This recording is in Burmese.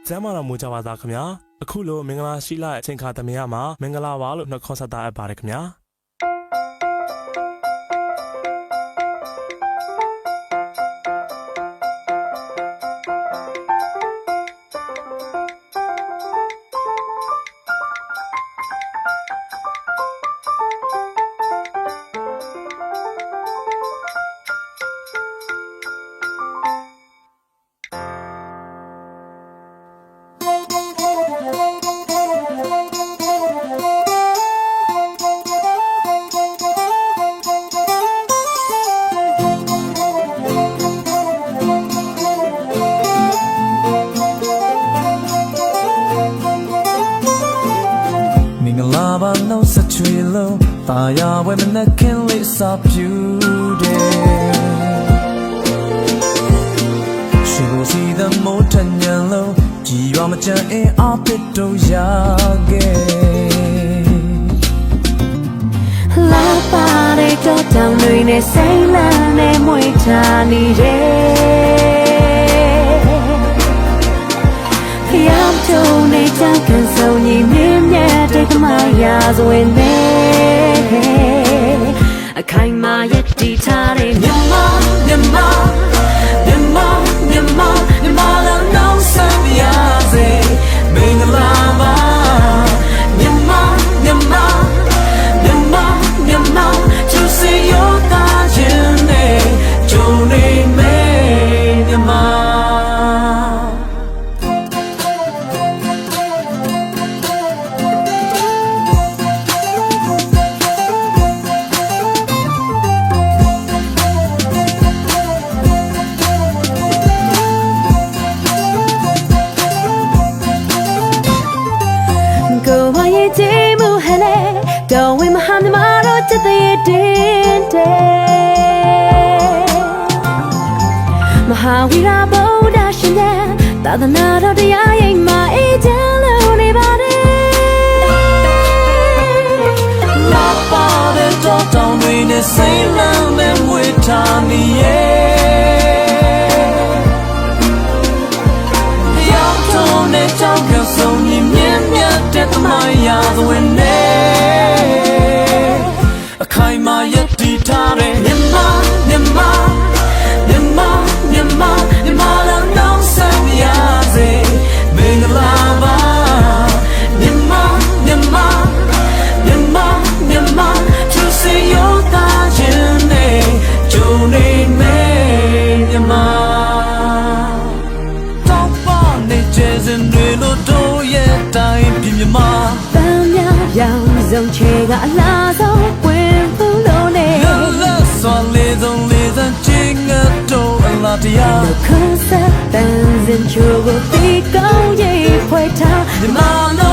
ကျမ်းမာတော်မူကြပါသားခင်ဗျာအခုလိုမင်္ဂလာရှိလာတဲ့အချိန်ခါသမယမှာမင်္ဂလာပါလို့နှုတ်ခေါ်ဆက်တာအပ်ပါတယ်ခင်ဗျာตายาเวมันนักเข็นลิซาผิวเดชีวิตสีดำโมทันยันโลจีว่ามันจะเออาปิดตัวยาเกลาปาเรก็จังเลยในเซลาในมวยทานีเดพยายามโจในจังกันส่งยิ้มยิ้มแย้มได้มายาสวยเน่အခိုင်မာရည်တည်ထားတဲ့မြန်မာလည်းနောင်ဆံရစေမင်္ဂလာပါမြန်မာသူစီရောတာခြင်းနဲ့ဂျုံနေမယ်မြန်မာတော်ဝင်မဟာမြမတော်ချစ်တဲ့တင်းတဲ့မဟာဝီရဗုဒ္ဓရှင်ရဲ့သာသနာတော်တရားရိပ်မှာအေးချမ်းလို့နေပါတယ်လာပါတဲ့တော်တောင်းတွေနဲ့စိတ်လမ်းနဲ့မွေထားနေရဲ့ရောက်တော့နဲ့ကြောင်းကဆုံးမြင်မြတ်တဲ့သမိုင်းရာဇဝင်နဲ့အခိုင်မာရည်တည်ထားတဲ့မြန်မာလည်းနောင်ဆံရစေမင်္ဂလာပါမြန်မာသူစီရောတာခြင်းနဲ့ဂျုံနေမယ်မြန်မာတောက်ပါနေကျစင်တွေလို့တို့ရဲ့တိုင်းပြည်မြန်မာပန်းများရောင်စုံချေကအလားဆုံးဝင်ဖို့လို့နေလက်စွာလေးစုံလေးစံချင်းငတ်တော့အလားတရားခန်းဆက်တန်စင်ချိုကိုတီကောင်းရေးဖွဲ့ထားမြန်မာ